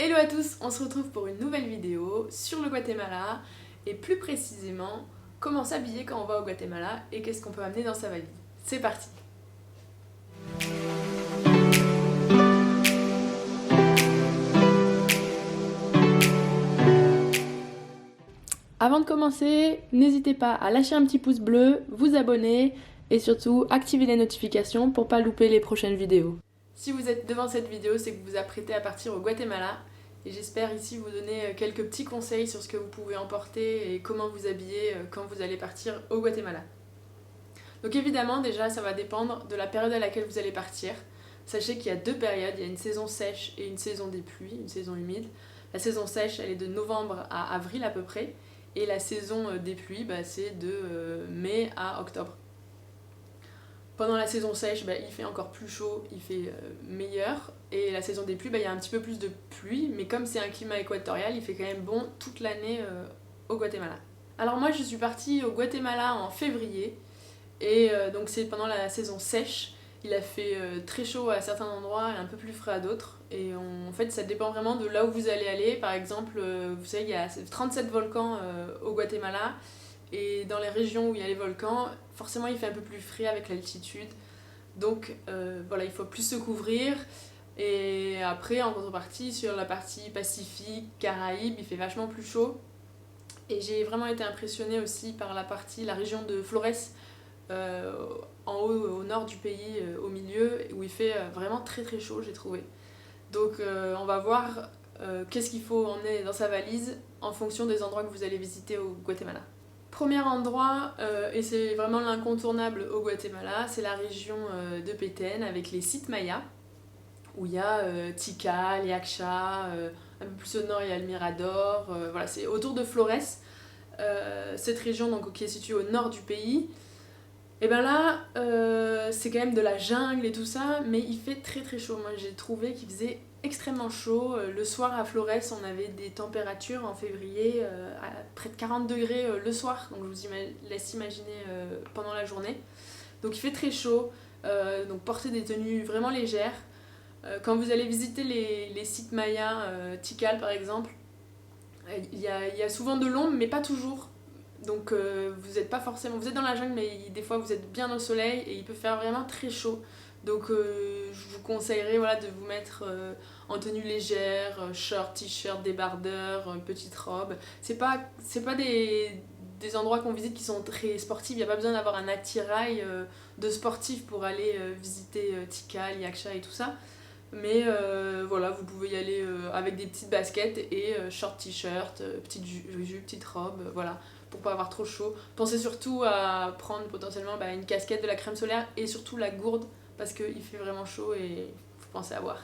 Hello à tous, on se retrouve pour une nouvelle vidéo sur le Guatemala et plus précisément comment s'habiller quand on va au Guatemala et qu'est-ce qu'on peut amener dans sa valise. C'est parti! Avant de commencer, n'hésitez pas à lâcher un petit pouce bleu, vous abonner et surtout activer les notifications pour pas louper les prochaines vidéos. Si vous êtes devant cette vidéo, c'est que vous vous apprêtez à partir au Guatemala et j'espère ici vous donner quelques petits conseils sur ce que vous pouvez emporter et comment vous habiller quand vous allez partir au Guatemala. Donc évidemment déjà ça va dépendre de la période à laquelle vous allez partir. Sachez qu'il y a deux périodes, il y a une saison sèche et une saison des pluies, une saison humide. La saison sèche elle est de novembre à avril à peu près et la saison des pluies c'est de mai à octobre. Pendant la saison sèche, il fait encore plus chaud, il fait meilleur. Et la saison des pluies, il y a un petit peu plus de pluie, mais comme c'est un climat équatorial, il fait quand même bon toute l'année au Guatemala. Alors moi, je suis partie au Guatemala en février, et donc c'est pendant la saison sèche. Il a fait très chaud à certains endroits et un peu plus frais à d'autres. Et en fait, ça dépend vraiment de là où vous allez aller. Par exemple, vous savez, il y a 37 volcans au Guatemala. Et dans les régions où il y a les volcans, forcément il fait un peu plus frais avec l'altitude. Donc voilà, il faut plus se couvrir. Et après, en contrepartie, sur la partie Pacifique, Caraïbes, il fait vachement plus chaud. Et j'ai vraiment été impressionnée aussi par la région de Flores, en haut, au nord du pays, au milieu, où il fait vraiment très très chaud, j'ai trouvé. Donc on va voir qu'est-ce qu'il faut emmener dans sa valise en fonction des endroits que vous allez visiter au Guatemala. Premier endroit, et c'est vraiment l'incontournable au Guatemala, c'est la région de Petén avec les sites mayas, où il y a Tikal, Yaxcha, un peu plus au nord il y a le Mirador, voilà, c'est autour de Flores, cette région donc, qui est située au nord du pays. Et ben là, c'est quand même de la jungle et tout ça, mais il fait très très chaud. Moi j'ai trouvé qu'il faisait extrêmement chaud. Le soir à Flores, on avait des températures en février à près de 40 degrés le soir, donc je vous laisse imaginer pendant la journée. Donc il fait très chaud, donc portez des tenues vraiment légères. Quand vous allez visiter les sites mayas, Tikal par exemple, il y a souvent de l'ombre, mais pas toujours. Donc vous êtes pas forcément, vous êtes dans la jungle, mais des fois vous êtes bien au soleil et il peut faire vraiment très chaud. Donc je vous conseillerais voilà, de vous mettre en tenue légère, short, t-shirt, débardeur, petite robe. C'est pas des endroits qu'on visite qui sont très sportifs, il n'y a pas besoin d'avoir un attirail de sportif pour aller visiter Tikal, Yaxcha et tout ça. Mais voilà, vous pouvez y aller avec des petites baskets et short t-shirt, petite jupe, petite robe, voilà, pour pas avoir trop chaud. Pensez surtout à prendre potentiellement une casquette, de la crème solaire et surtout la gourde parce qu'il fait vraiment chaud et il faut penser à boire.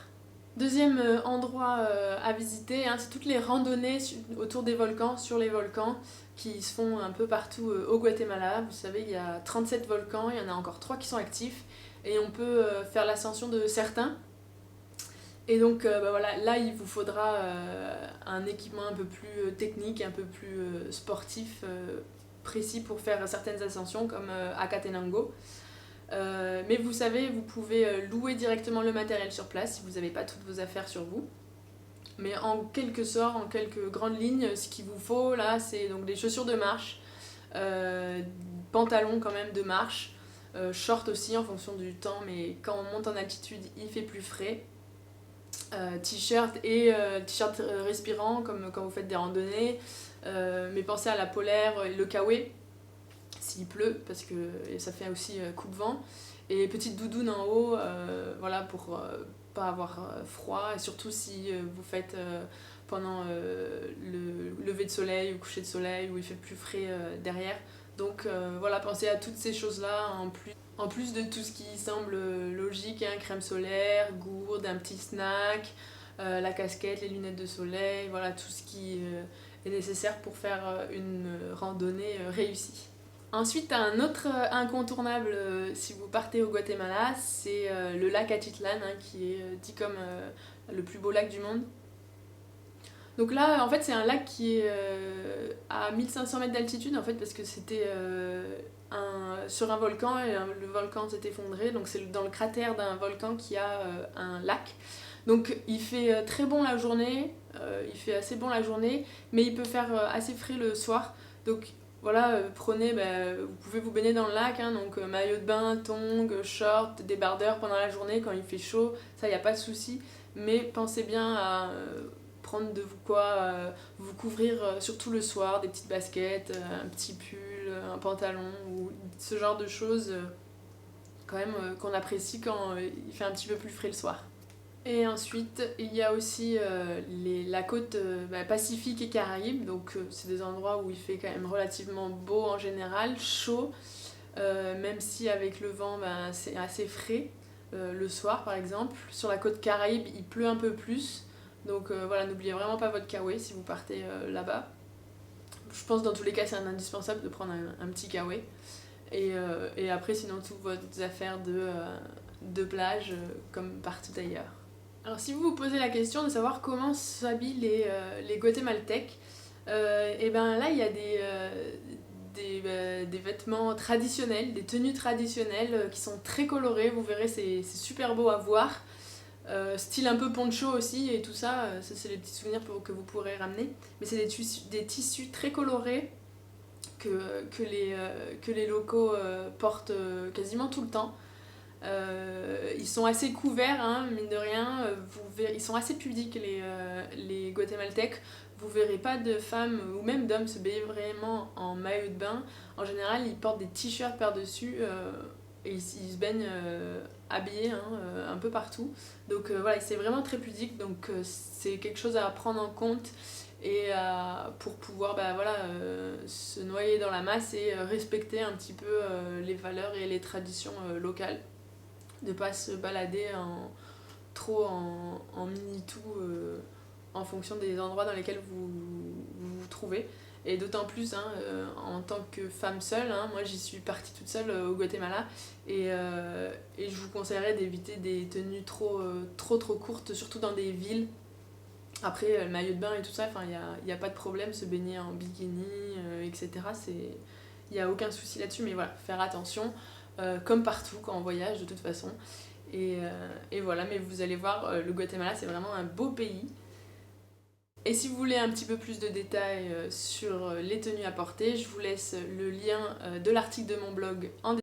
Deuxième endroit à visiter, c'est toutes les randonnées autour des volcans, sur les volcans, qui se font un peu partout au Guatemala. Vous savez, il y a 37 volcans, il y en a encore 3 qui sont actifs et on peut faire l'ascension de certains. Et donc voilà, là il vous faudra un équipement un peu plus technique, un peu plus sportif, précis pour faire certaines ascensions comme Acatenango. Mais vous savez, vous pouvez louer directement le matériel sur place si vous n'avez pas toutes vos affaires sur vous. Mais en quelque sorte, en quelques grandes lignes, ce qu'il vous faut là, c'est donc des chaussures de marche, pantalons quand même de marche, short aussi en fonction du temps, mais quand on monte en altitude, il fait plus frais. T-shirt et t-shirt respirant comme quand vous faites des randonnées, mais pensez à la polaire et le kawaii s'il pleut parce que ça fait aussi coup de vent, et petite doudoune en haut, voilà, pour pas avoir froid, et surtout si vous faites pendant le lever de soleil ou coucher de soleil où il fait plus frais derrière. Donc voilà, pensez à toutes ces choses là en plus de tout ce qui semble logique, crème solaire, gourde, un petit snack, la casquette, les lunettes de soleil, voilà tout ce qui est nécessaire pour faire une randonnée réussie. Ensuite, un autre incontournable si vous partez au Guatemala, c'est le lac Atitlan, qui est dit comme le plus beau lac du monde. Donc là, en fait, c'est un lac qui est à 1500 mètres d'altitude, en fait, parce que c'était sur un volcan et le volcan s'est effondré, donc c'est dans le cratère d'un volcan qu'il y a un lac. Donc il fait très bon la journée, il fait assez bon la journée, mais il peut faire assez frais le soir. Donc voilà, prenez, vous pouvez vous baigner dans le lac, hein, donc maillot de bain, tongs, short, débardeur pendant la journée quand il fait chaud, ça y a pas de souci. Mais pensez bien à prendre de vous quoi vous couvrir surtout le soir, des petites baskets, un petit pull, un pantalon ou ce genre de choses quand même qu'on apprécie quand il fait un petit peu plus frais le soir. Et ensuite, il y a aussi la côte Pacifique et Caraïbes, donc c'est des endroits où il fait quand même relativement beau en général, chaud, même si avec le vent c'est assez frais le soir par exemple. Sur la côte Caraïbe, il pleut un peu plus, donc voilà, n'oubliez vraiment pas votre kawaii si vous partez là-bas. Je pense dans tous les cas c'est un indispensable de prendre un petit kawaii. Et après sinon toutes vos affaires de plage comme partout ailleurs. Alors si vous vous posez la question de savoir comment s'habillent les guatémaltèques, et ben là il y a des vêtements traditionnels, des tenues traditionnelles qui sont très colorées, vous verrez c'est super beau à voir. Style un peu poncho aussi et tout ça, ça c'est les petits souvenirs que vous pourrez ramener. Mais c'est des tissus très colorés que les locaux portent quasiment tout le temps. Ils sont assez couverts, hein, mine de rien, ils sont assez pudiques les guatémaltèques. Vous verrez pas de femmes ou même d'hommes se baigner vraiment en maillot de bain. En général, ils portent des t-shirts par-dessus et ils se baignent habillés hein, un peu partout. Donc voilà, c'est vraiment très pudique, donc c'est quelque chose à prendre en compte et pour pouvoir se noyer dans la masse et respecter un petit peu les valeurs et les traditions locales, de pas se balader trop en mini-tout en fonction des endroits dans lesquels vous trouvez. Et d'autant plus hein, en tant que femme seule, hein, moi j'y suis partie toute seule au Guatemala et je vous conseillerais d'éviter des tenues trop courtes, surtout dans des villes. Après, le maillot de bain et tout ça, il n'y a pas de problème, se baigner en bikini, etc. Il n'y a aucun souci là-dessus, mais voilà, faire attention, comme partout quand on voyage de toute façon. Et voilà, mais vous allez voir, le Guatemala c'est vraiment un beau pays. Et si vous voulez un petit peu plus de détails sur les tenues à porter, je vous laisse le lien de l'article de mon blog en description.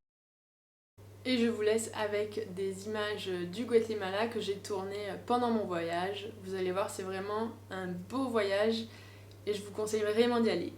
Et je vous laisse avec des images du Guatemala que j'ai tourné pendant mon voyage. Vous allez voir, c'est vraiment un beau voyage et je vous conseille vraiment d'y aller.